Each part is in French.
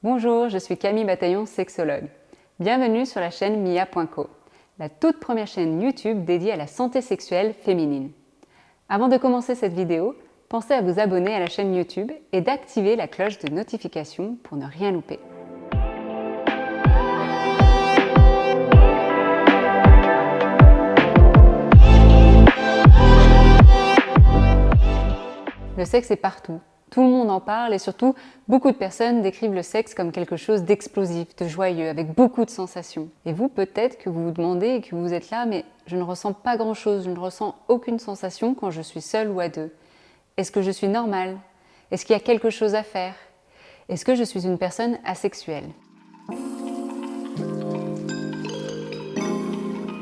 Bonjour, je suis Camille Bataillon, sexologue. Bienvenue sur la chaîne Mia.co, la toute première chaîne YouTube dédiée à la santé sexuelle féminine. Avant de commencer cette vidéo, pensez à vous abonner à la chaîne YouTube et d'activer la cloche de notification pour ne rien louper. Le sexe est partout. Tout le monde en parle et surtout, beaucoup de personnes décrivent le sexe comme quelque chose d'explosif, de joyeux, avec beaucoup de sensations. Et vous, peut-être que vous vous demandez et que vous êtes là, mais je ne ressens pas grand-chose, je ne ressens aucune sensation quand je suis seule ou à deux. Est-ce que je suis normale? Est-ce qu'il y a quelque chose à faire? Est-ce que je suis une personne asexuelle?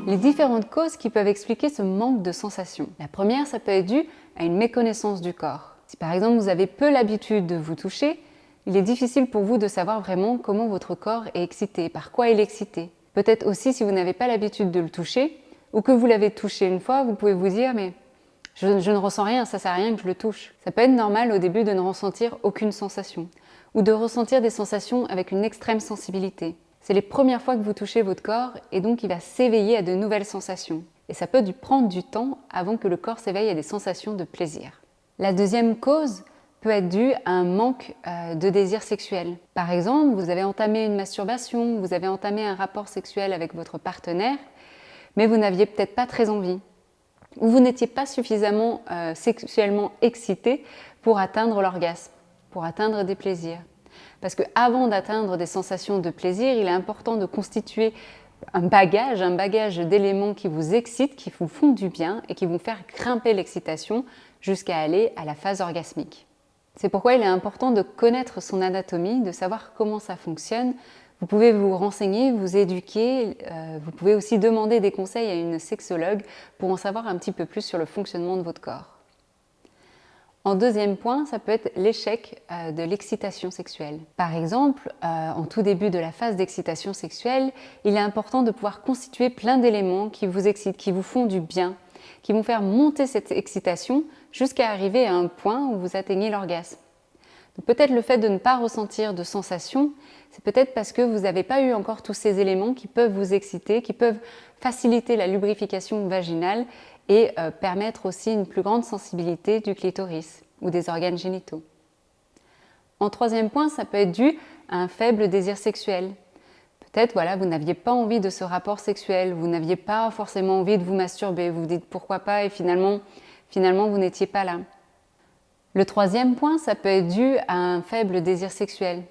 Les différentes causes qui peuvent expliquer ce manque de sensations. La première, ça peut être dû à une méconnaissance du corps. Si par exemple vous avez peu l'habitude de vous toucher, il est difficile pour vous de savoir vraiment comment votre corps est excité, par quoi il est excité. Peut-être aussi si vous n'avez pas l'habitude de le toucher, ou que vous l'avez touché une fois, vous pouvez vous dire « mais je ne ressens rien, ça sert à rien que je le touche ». Ça peut être normal au début de ne ressentir aucune sensation, ou de ressentir des sensations avec une extrême sensibilité. C'est les premières fois que vous touchez votre corps et donc il va s'éveiller à de nouvelles sensations. Et ça peut prendre du temps avant que le corps s'éveille à des sensations de plaisir. La deuxième cause peut être due à un manque de désir sexuel. Par exemple, vous avez entamé une masturbation, vous avez entamé un rapport sexuel avec votre partenaire, mais vous n'aviez peut-être pas très envie. Ou vous n'étiez pas suffisamment sexuellement excité pour atteindre l'orgasme, pour atteindre des plaisirs. Parce qu'avant d'atteindre des sensations de plaisir, il est important de constituer un bagage d'éléments qui vous excitent, qui vous font du bien et qui vont faire grimper l'excitation jusqu'à aller à la phase orgasmique. C'est pourquoi il est important de connaître son anatomie, de savoir comment ça fonctionne. Vous pouvez vous renseigner, vous éduquer, vous pouvez aussi demander des conseils à une sexologue pour en savoir un petit peu plus sur le fonctionnement de votre corps. En deuxième point, ça peut être l'échec de l'excitation sexuelle. Par exemple, en tout début de la phase d'excitation sexuelle, il est important de pouvoir constituer plein d'éléments qui vous excitent, qui vous font du bien, qui vont faire monter cette excitation jusqu'à arriver à un point où vous atteignez l'orgasme. Peut-être le fait de ne pas ressentir de sensation, c'est peut-être parce que vous n'avez pas eu encore tous ces éléments qui peuvent vous exciter, qui peuvent faciliter la lubrification vaginale et permettre aussi une plus grande sensibilité du clitoris ou des organes génitaux. En troisième point, ça peut être dû à un faible désir sexuel. Peut-être vous n'aviez pas envie de ce rapport sexuel, vous n'aviez pas forcément envie de vous masturber, vous vous dites pourquoi pas et finalement vous n'étiez pas là. Le troisième point, ça peut être dû à un faible désir sexuel.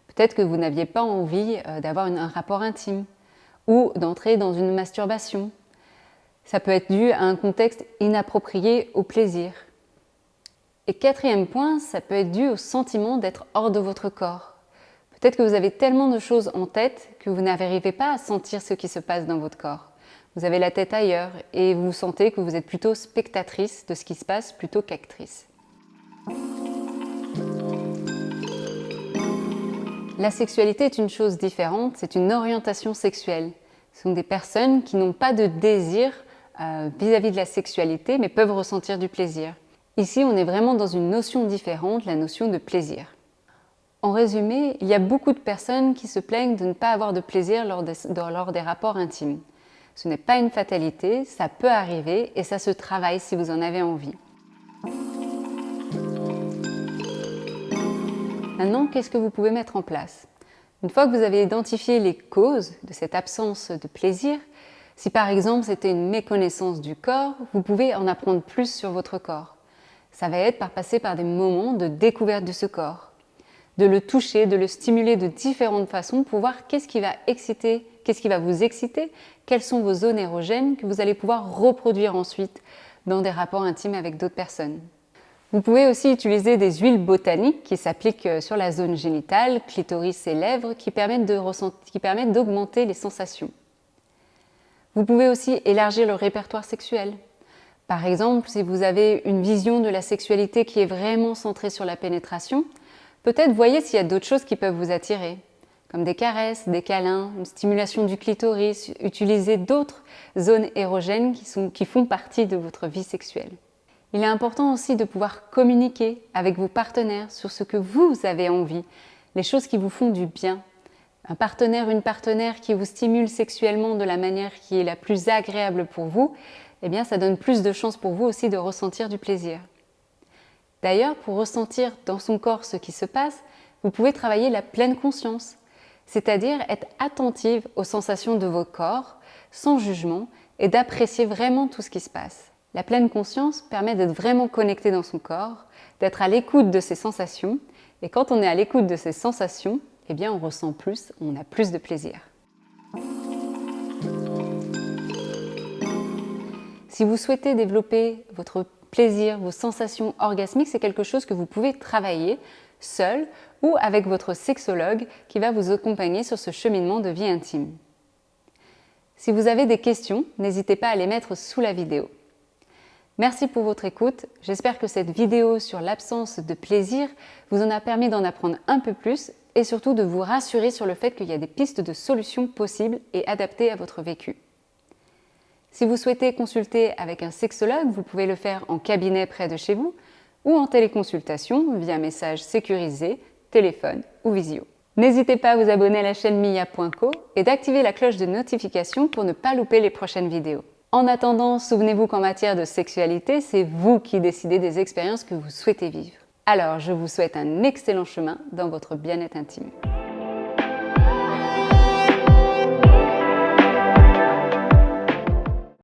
Peut-être que vous n'aviez pas envie d'avoir un rapport intime ou d'entrer dans une masturbation. Ça peut être dû à un contexte inapproprié au plaisir. Et quatrième point, ça peut être dû au sentiment d'être hors de votre corps. Peut-être que vous avez tellement de choses en tête que vous n'arrivez pas à sentir ce qui se passe dans votre corps. Vous avez la tête ailleurs et vous sentez que vous êtes plutôt spectatrice de ce qui se passe plutôt qu'actrice. La sexualité est une chose différente, c'est une orientation sexuelle. Ce sont des personnes qui n'ont pas de désir vis-à-vis de la sexualité, mais peuvent ressentir du plaisir. Ici, on est vraiment dans une notion différente, la notion de plaisir. En résumé, il y a beaucoup de personnes qui se plaignent de ne pas avoir de plaisir lors des rapports intimes. Ce n'est pas une fatalité, ça peut arriver et ça se travaille si vous en avez envie. Maintenant, qu'est-ce que vous pouvez mettre en place? Une fois que vous avez identifié les causes de cette absence de plaisir, si par exemple c'était une méconnaissance du corps, vous pouvez en apprendre plus sur votre corps. Ça va être passer par des moments de découverte de ce corps, de le toucher, de le stimuler de différentes façons pour voir qu'est-ce qui va vous exciter, quelles sont vos zones érogènes que vous allez pouvoir reproduire ensuite dans des rapports intimes avec d'autres personnes. Vous pouvez aussi utiliser des huiles botaniques qui s'appliquent sur la zone génitale, clitoris et lèvres, qui permettent d'augmenter les sensations. Vous pouvez aussi élargir le répertoire sexuel. Par exemple, si vous avez une vision de la sexualité qui est vraiment centrée sur la pénétration, peut-être voyez s'il y a d'autres choses qui peuvent vous attirer, comme des caresses, des câlins, une stimulation du clitoris, utiliser d'autres zones érogènes qui font partie de votre vie sexuelle. Il est important aussi de pouvoir communiquer avec vos partenaires sur ce que vous avez envie, les choses qui vous font du bien. Un partenaire, une partenaire qui vous stimule sexuellement de la manière qui est la plus agréable pour vous, eh bien ça donne plus de chances pour vous aussi de ressentir du plaisir. D'ailleurs, pour ressentir dans son corps ce qui se passe, vous pouvez travailler la pleine conscience, c'est-à-dire être attentive aux sensations de votre corps, sans jugement, et d'apprécier vraiment tout ce qui se passe. La pleine conscience permet d'être vraiment connecté dans son corps, d'être à l'écoute de ses sensations, et quand on est à l'écoute de ses sensations, eh bien on ressent plus, on a plus de plaisir. Si vous souhaitez développer votre plaisir, vos sensations orgasmiques, c'est quelque chose que vous pouvez travailler seul ou avec votre sexologue qui va vous accompagner sur ce cheminement de vie intime. Si vous avez des questions, n'hésitez pas à les mettre sous la vidéo. Merci pour votre écoute. J'espère que cette vidéo sur l'absence de plaisir vous en a permis d'en apprendre un peu plus et surtout de vous rassurer sur le fait qu'il y a des pistes de solutions possibles et adaptées à votre vécu. Si vous souhaitez consulter avec un sexologue, vous pouvez le faire en cabinet près de chez vous ou en téléconsultation via message sécurisé, téléphone ou visio. N'hésitez pas à vous abonner à la chaîne Mia.co et d'activer la cloche de notification pour ne pas louper les prochaines vidéos. En attendant, souvenez-vous qu'en matière de sexualité, c'est vous qui décidez des expériences que vous souhaitez vivre. Alors, je vous souhaite un excellent chemin dans votre bien-être intime.